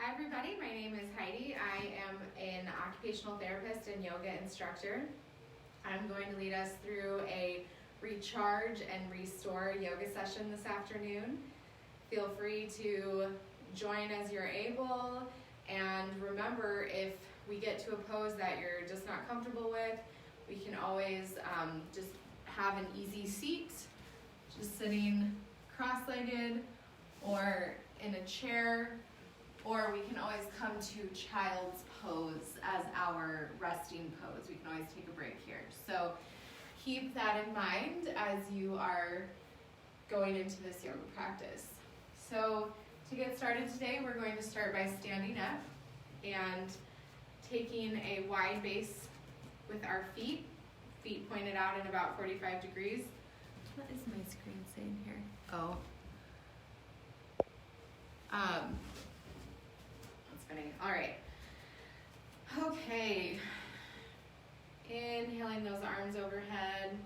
Hi everybody, my name is Heidi. I am an occupational therapist and yoga instructor. I'm going to lead us through a recharge and restore yoga session this afternoon. Feel free to join as you're able, and remember, if we get to a pose that you're just not comfortable with, we can always just have an easy seat, just sitting cross-legged or in a chair, or we can always come to child's pose as our resting pose. We can always take a break here. So keep that in mind as you are going into this yoga practice. So to get started today, we're going to start by standing up and taking a wide base with our feet pointed out in about 45 degrees. What is my screen saying here? Oh. That's funny. All right. Okay. Inhaling those arms overhead.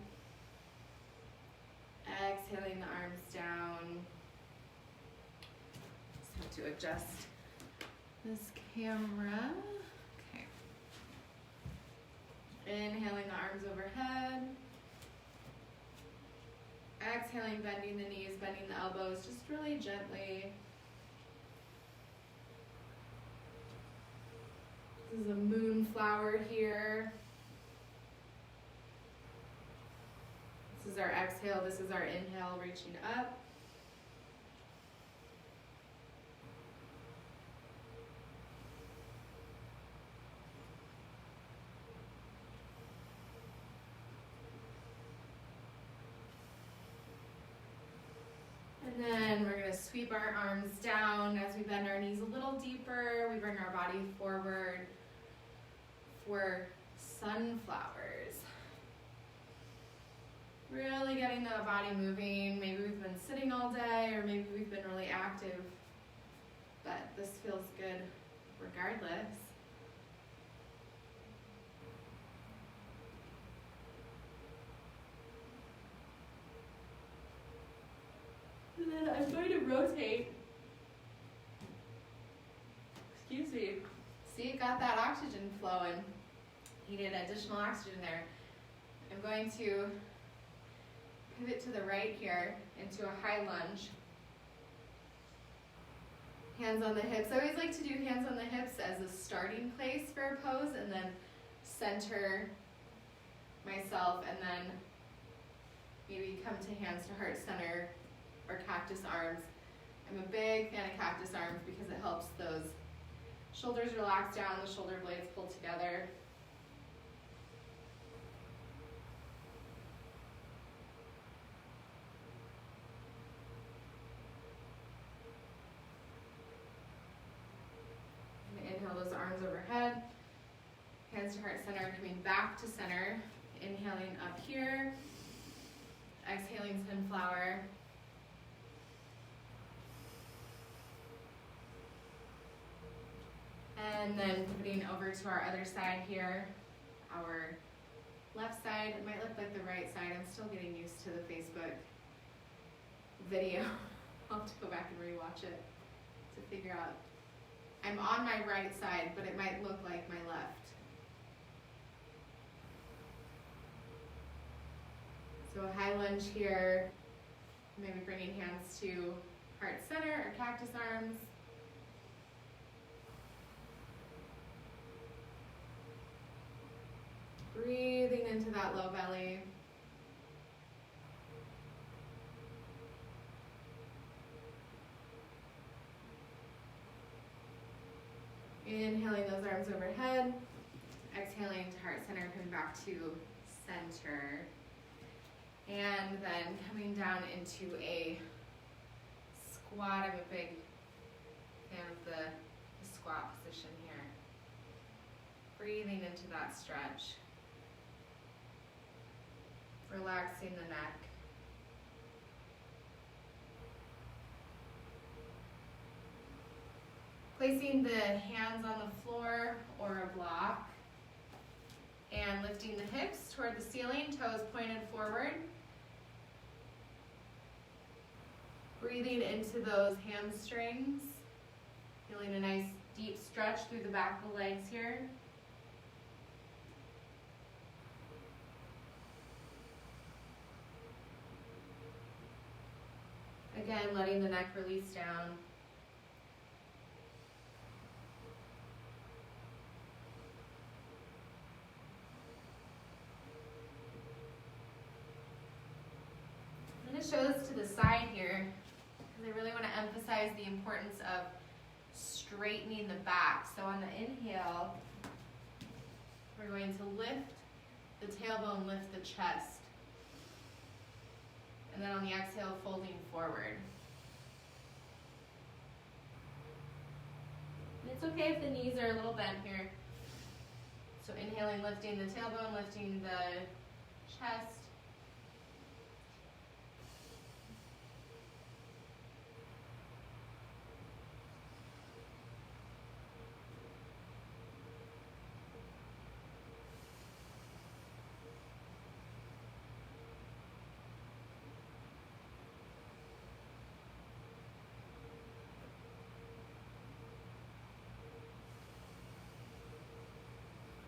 Exhaling the arms down. Just have to adjust this camera. Okay. Inhaling the arms overhead. Exhaling, bending the knees, bending the elbows, just really gently. This is a moonflower here. This is our exhale, this is our inhale, reaching up. And then we're going to sweep our arms down as we bend our knees a little deeper. We bring our body forward for sunflowers. Really getting the body moving. Maybe we've been sitting all day, or maybe we've been really active, but this feels good regardless. And then I'm going to rotate. Excuse me. See, got that oxygen flowing. Needed additional oxygen there. I'm going to pivot to the right here into a high lunge. Hands on the hips. I always like to do hands on the hips as a starting place for a pose, and then center myself, and then maybe come to hands to heart center or cactus arms. I'm a big fan of cactus arms because it helps those shoulders relax down, the shoulder blades pull together. And inhale those arms overhead. Hands to heart center, coming back to center. Inhaling up here. Exhaling sunflower. And then pivoting over to our other side here, our left side. It might look like the right side. I'm still getting used to the Facebook video. I'll have to go back and rewatch it to figure out. I'm on my right side, but it might look like my left. So a high lunge here, maybe bringing hands to heart center or cactus arms. Breathing into that low belly. Inhaling those arms overhead. Exhaling to heart center, coming back to center. And then coming down into a squat. I'm a big fan of the squat position here. Breathing into that stretch. Relaxing the neck. Placing the hands on the floor or a block. And lifting the hips toward the ceiling, toes pointed forward. Breathing into those hamstrings. Feeling a nice stretch through the back of the legs here. Again, letting the neck release down. I'm going to show this to the side here because I really want to emphasize the importance of straightening the back. So on the inhale, we're going to lift the tailbone, lift the chest. And then on the exhale, folding forward. And it's okay if the knees are a little bent here. So inhaling, lifting the tailbone, lifting the chest.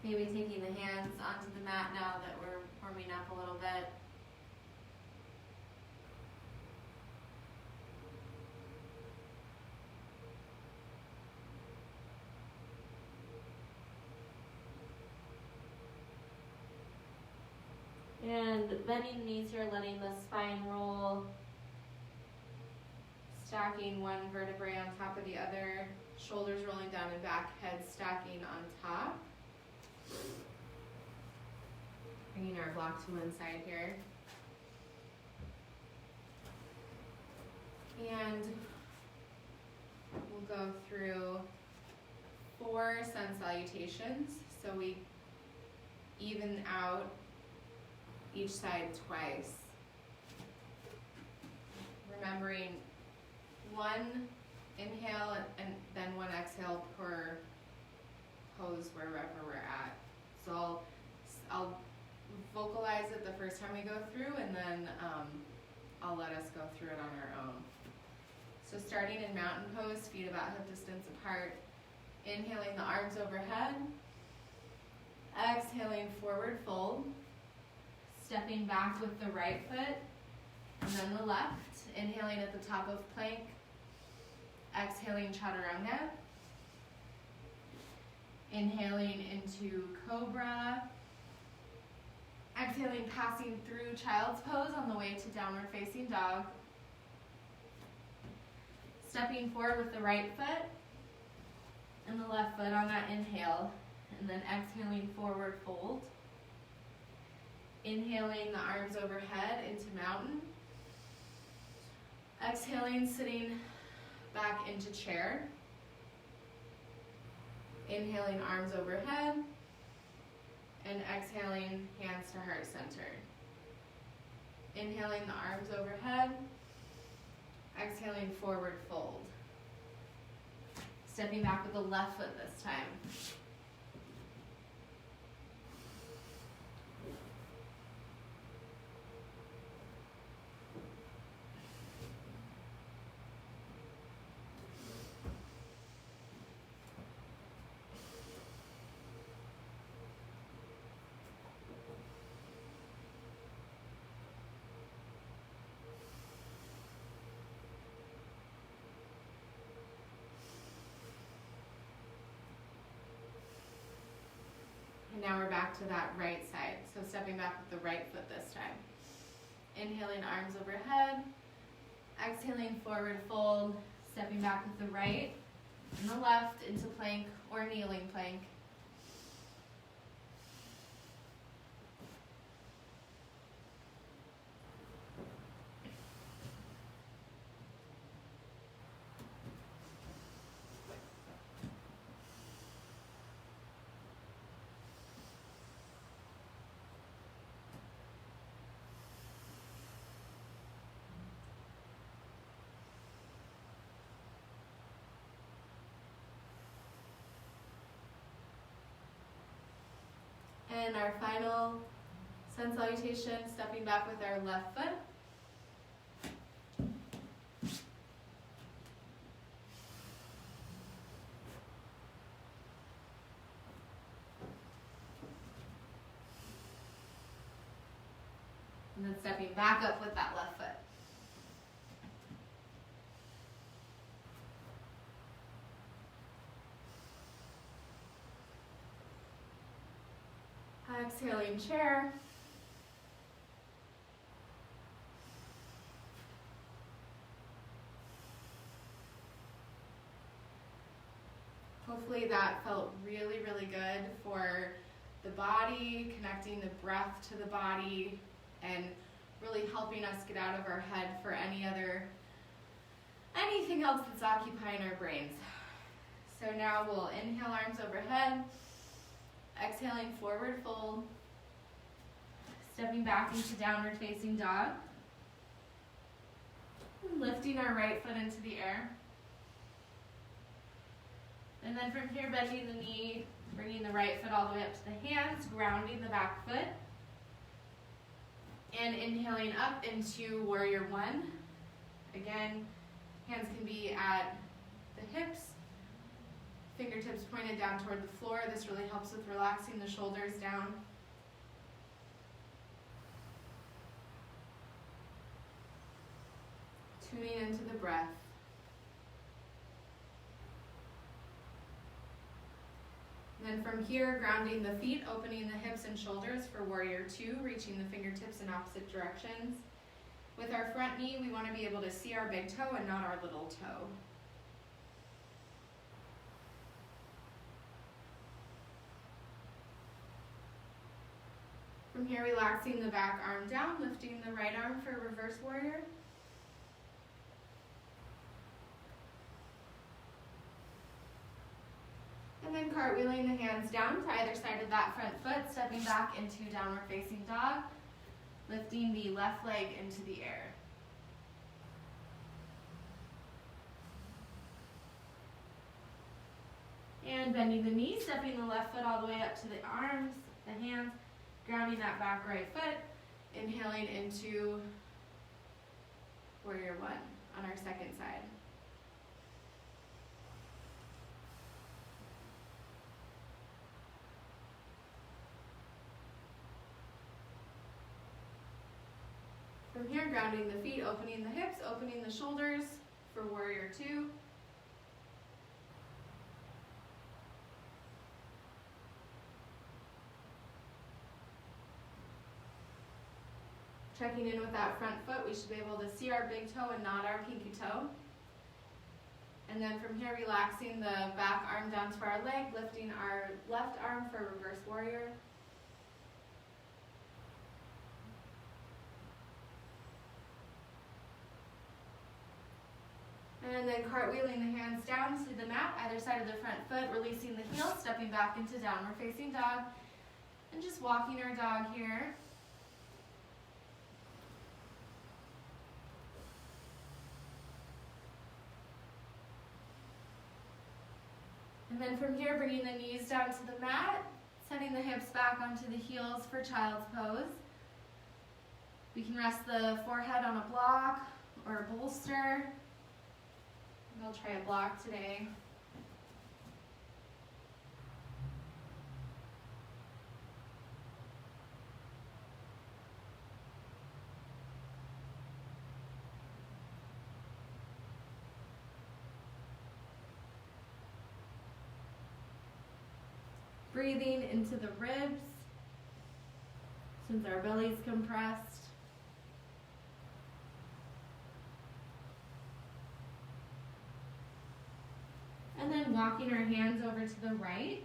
Maybe taking the hands onto the mat now that we're warming up a little bit. And bending the knees here, letting the spine roll. Stacking one vertebrae on top of the other. Shoulders rolling down and back, head stacking on top. Bringing our block to one side here. And we'll go through 4 sun salutations. So we even out each side twice. Remembering 1 inhale and then 1 exhale per pose wherever we're at. So I'll vocalize it the first time we go through, and then I'll let us go through it on our own. So starting in mountain pose, feet about hip distance apart. Inhaling the arms overhead. Exhaling forward fold. Stepping back with the right foot and then the left. Inhaling at the top of plank. Exhaling chaturanga. Inhaling into cobra. Exhaling, passing through child's pose on the way to downward facing dog. Stepping forward with the right foot and the left foot on that inhale. And then exhaling, forward fold. Inhaling the arms overhead into mountain. Exhaling, sitting back into chair. Inhaling, arms overhead. And exhaling, hands to heart center. Inhaling the arms overhead. Exhaling, forward fold. Stepping back with the left foot this time. And now we're back to that right side. So stepping back with the right foot this time. Inhaling, arms overhead. Exhaling, forward fold. Stepping back with the right and the left into plank or kneeling plank. And our final sun salutation, stepping back with our left foot. And then stepping back up with that left foot. Exhaling chair. Hopefully that felt really, really good for the body, connecting the breath to the body, and really helping us get out of our head for anything else that's occupying our brains. So now we'll inhale, arms overhead, exhaling, forward fold, stepping back into downward facing dog, and lifting our right foot into the air. And then from here, bending the knee, bringing the right foot all the way up to the hands, grounding the back foot, and inhaling up into warrior one. Again, hands can be at the hips, fingertips pointed down toward the floor. This really helps with relaxing the shoulders down. Tuning into the breath. And then from here, grounding the feet, opening the hips and shoulders for warrior two, reaching the fingertips in opposite directions. With our front knee, we want to be able to see our big toe and not our little toe. From here, relaxing the back arm down, lifting the right arm for reverse warrior. And then cartwheeling the hands down to either side of that front foot, stepping back into downward facing dog, lifting the left leg into the air. And bending the knee, stepping the left foot all the way up to the arms, the hands, grounding that back right foot, inhaling into warrior one on our second side. From here, grounding the feet, opening the hips, opening the shoulders for warrior two. Checking in with that front foot, we should be able to see our big toe and not our pinky toe. And then from here, relaxing the back arm down to our leg, lifting our left arm for reverse warrior. And then cartwheeling the hands down to the mat, either side of the front foot, releasing the heel, stepping back into downward facing dog, and just walking our dog here. And then from here, bringing the knees down to the mat, sending the hips back onto the heels for child's pose. We can rest the forehead on a block or a bolster. I'll try a block today. Breathing into the ribs, since our belly's compressed. And then walking our hands over to the right.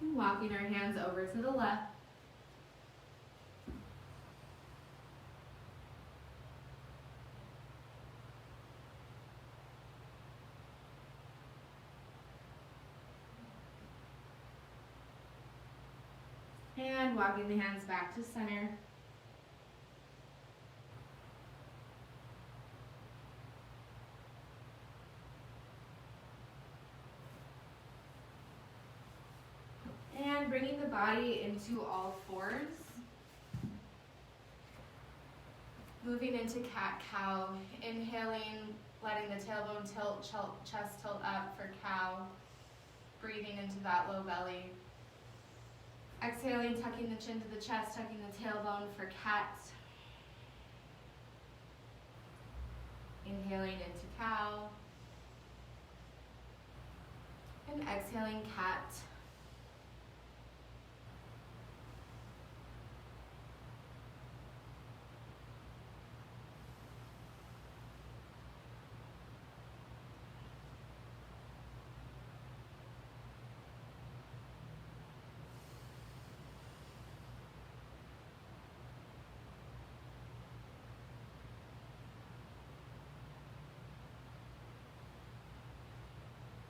And walking our hands over to the left. And walking the hands back to center. And bringing the body into all fours. Moving into cat-cow, inhaling, letting the tailbone tilt, chest tilt up for cow, breathing into that low belly. Exhaling, tucking the chin to the chest, tucking the tailbone for cat. Inhaling into cow. And exhaling, cat.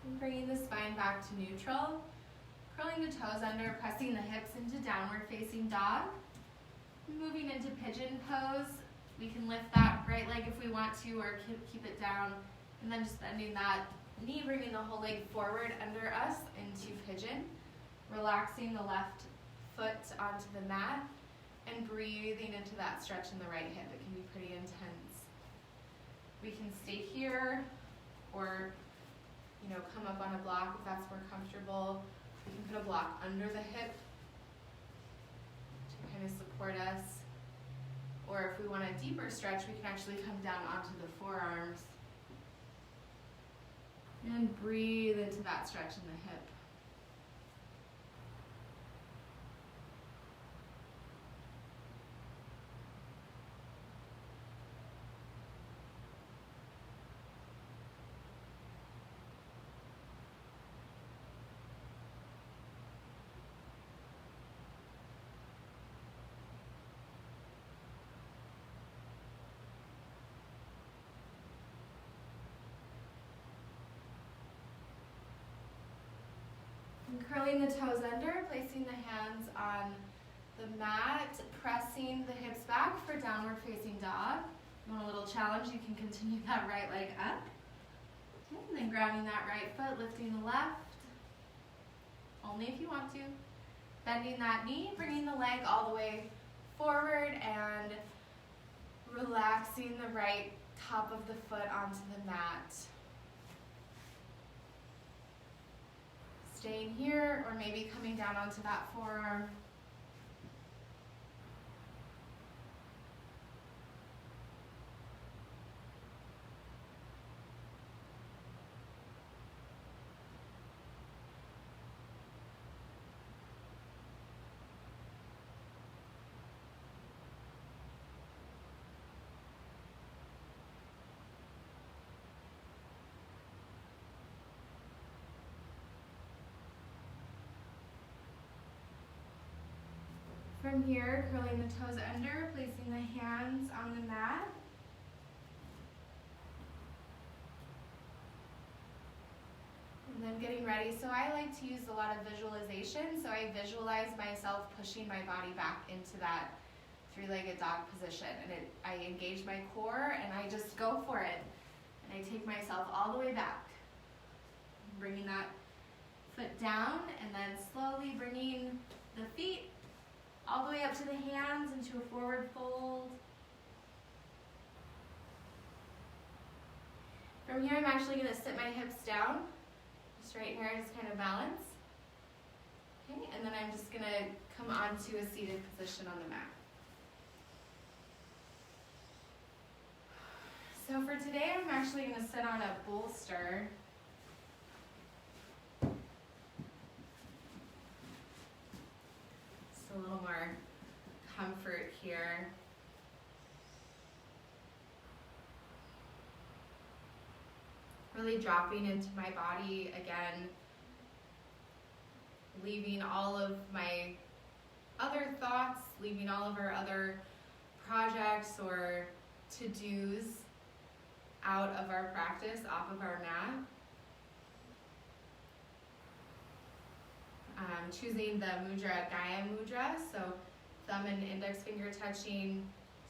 And bringing the spine back to neutral. Curling the toes under, pressing the hips into downward facing dog. Moving into pigeon pose. We can lift that right leg if we want to, or keep it down. And then just bending that knee, bringing the whole leg forward under us into pigeon. Relaxing the left foot onto the mat and breathing into that stretch in the right hip. It can be pretty intense. We can stay here or come up on a block if that's more comfortable. We can put a block under the hip to kind of support us. Or if we want a deeper stretch, we can actually come down onto the forearms and breathe into that stretch in the hip. And curling the toes under, placing the hands on the mat, pressing the hips back for downward facing dog. If you want a little challenge, you can continue that right leg up. Okay, and then grounding that right foot, lifting the left, only if you want to. Bending that knee, bringing the leg all the way forward and relaxing the right top of the foot onto the mat. Staying here, or maybe coming down onto that forearm. From here, curling the toes under, placing the hands on the mat. And then getting ready. So I like to use a lot of visualization. So I visualize myself pushing my body back into that three-legged dog position. And I engage my core and I just go for it. And I take myself all the way back. Bringing that foot down and then slowly bringing the feet all the way up to the hands into a forward fold. From here, I'm actually going to sit my hips down, just right here, just kind of balance. Okay, and then I'm just going to come onto a seated position on the mat. So for today, I'm actually going to sit on a bolster. A little more comfort here. Really dropping into my body again, leaving all of my other thoughts, leaving all of our other projects or to-dos out of our practice, off of our mat. Choosing the mudra, Gaya mudra, so thumb and index finger touching,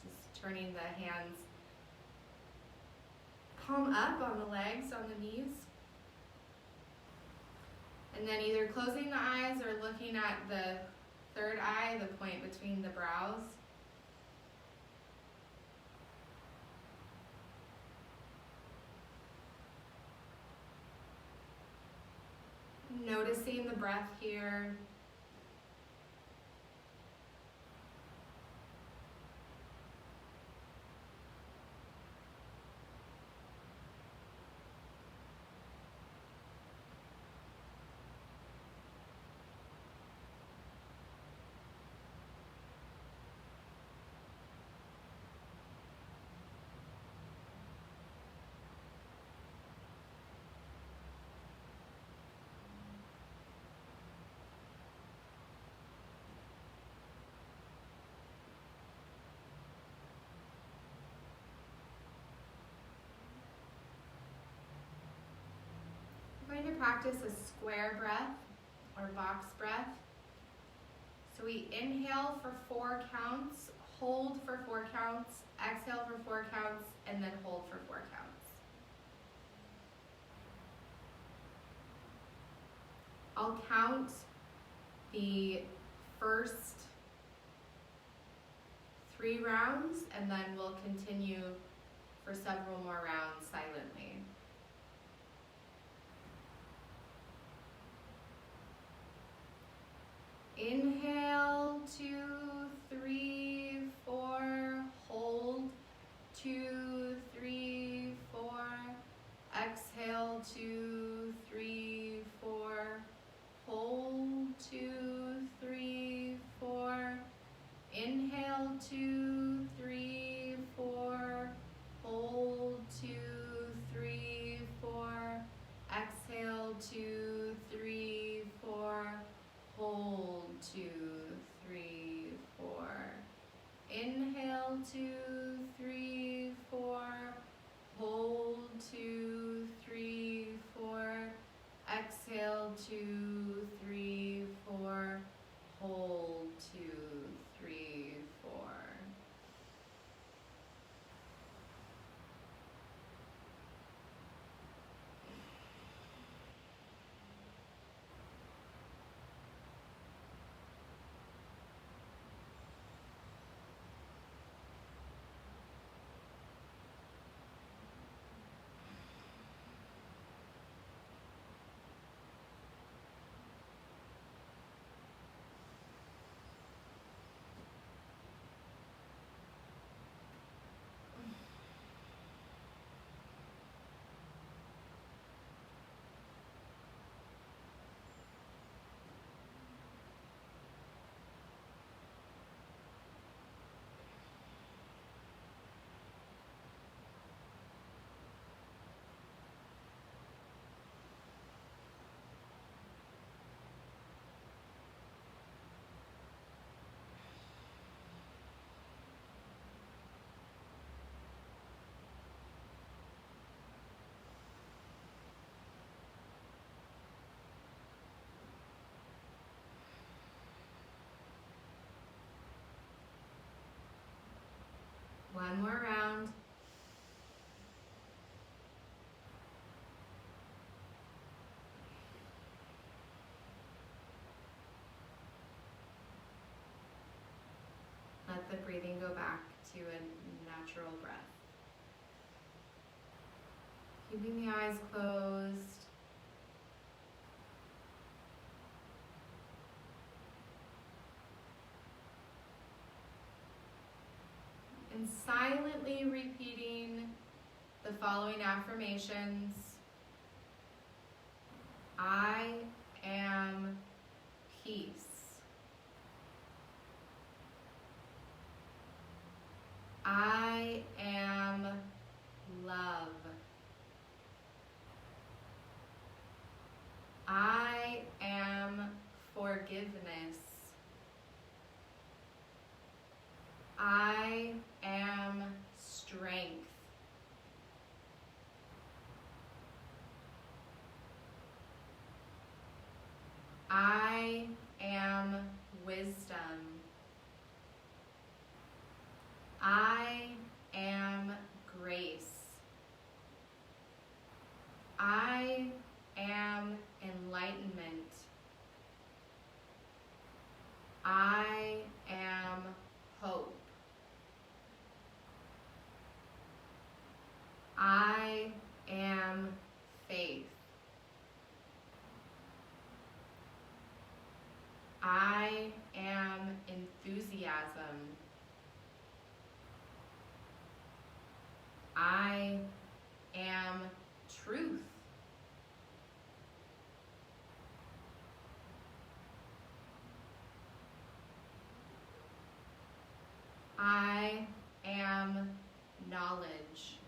just turning the hands palm up on the legs, on the knees. And then either closing the eyes or looking at the third eye, the point between the brows. Noticing the breath here. We're going to practice a square breath or box breath. So we inhale for 4 counts, hold for 4 counts, exhale for 4 counts, and then hold for 4 counts. I'll count the first 3 rounds, and then we'll continue for several more rounds silently. Inhale, 2, 3, 4, hold, 2, 3, 4, exhale, 2, 3, 4, hold, 2, 3, 4, inhale, 2, 3, 4, hold, 2, 3, 4, exhale, 2, 3, 4, hold, 2, 3, 4. Inhale, 2, 3, 4. Hold, 2, 3, 4. Exhale, 2, 3, 4. Hold, 2, 3, 4. One more round. Let the breathing go back to a natural breath. Keeping the eyes closed. And silently repeating the following affirmations. I am peace. I am love. I am forgiveness. I am strength. I am wisdom. I awesome. I am truth. I am knowledge.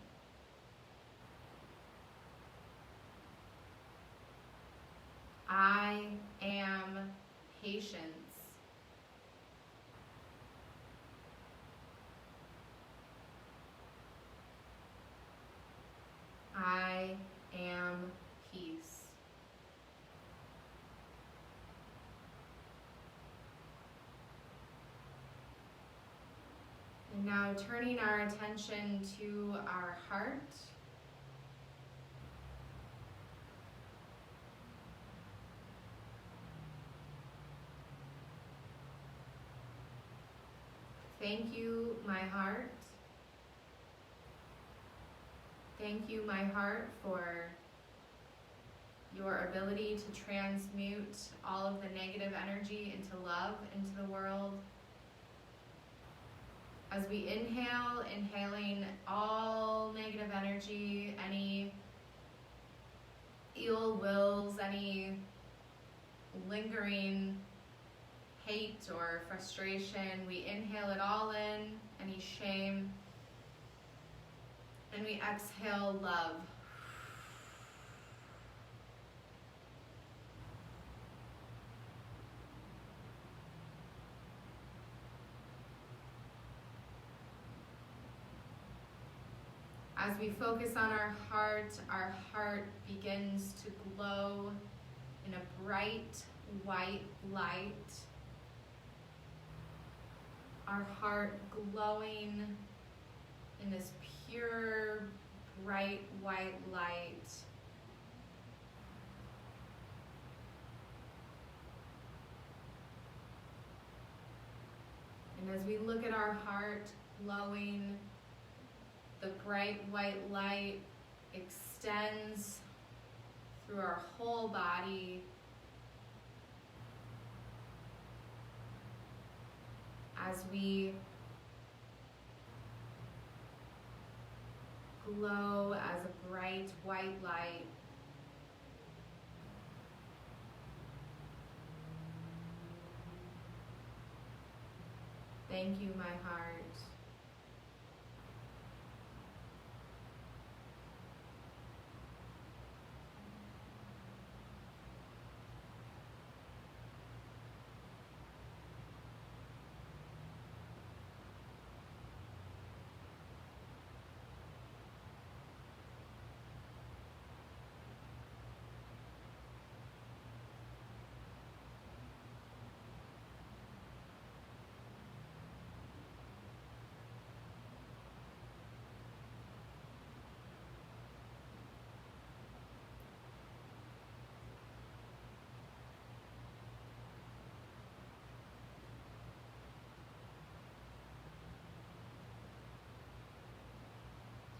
I am patience. I am peace. And now turning our attention to our heart. Thank you, my heart. Thank you, my heart, for your ability to transmute all of the negative energy into love, into the world. As we inhale, inhaling all negative energy, any ill wills, any lingering hate or frustration, we inhale it all in, any shame, and we exhale love. As we focus on our heart begins to glow in a bright white light. Our heart glowing in this pure, bright white light. And as we look at our heart glowing, the bright white light extends through our whole body. As we glow as a bright white light, thank you, my heart.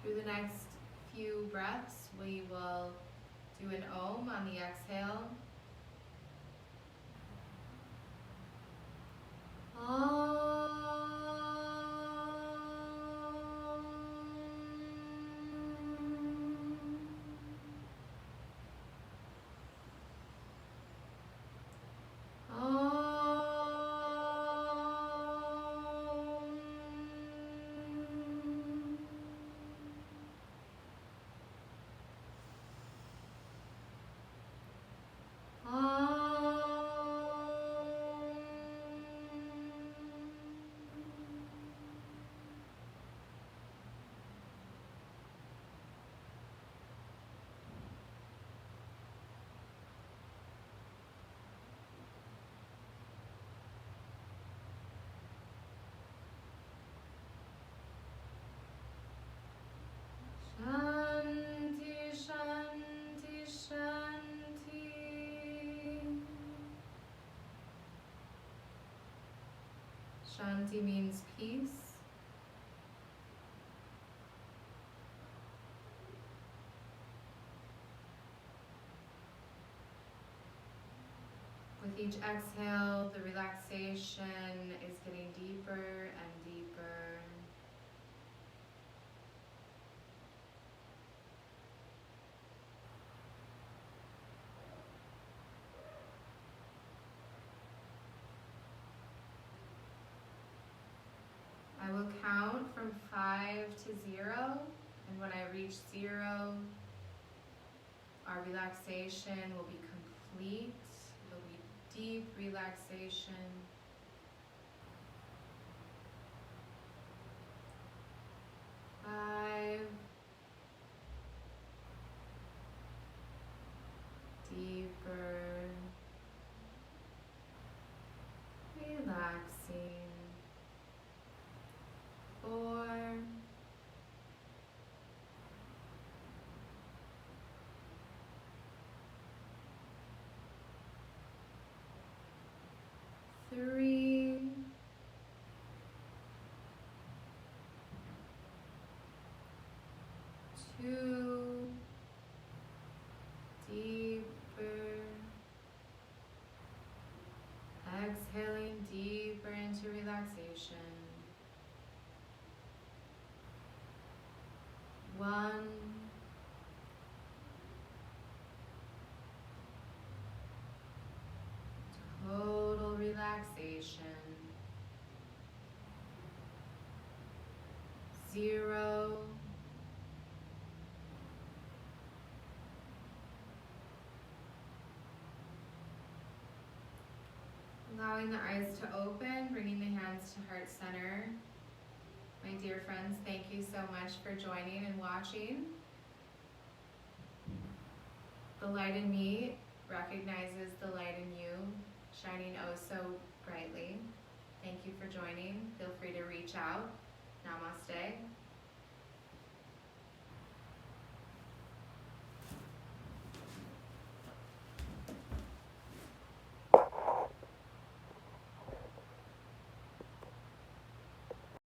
Through the next few breaths, we will do an Om on the exhale. Shanti, Shanti, Shanti. Shanti means peace. With each exhale, the relaxation is getting deeper and deeper. I will count from 5 to 0, and when I reach 0, our relaxation will be complete. It'll be deep relaxation. 5. Deeper. Relaxing. 4. 3. 2. Deeper. Exhaling deeper into relaxation. 1. Total relaxation. 0. Allowing the eyes to open, bringing the hands to heart center. My dear friends, thank you so much for joining and watching. The light in me recognizes the light in you, shining oh so brightly. Thank you for joining. Feel free to reach out. Namaste.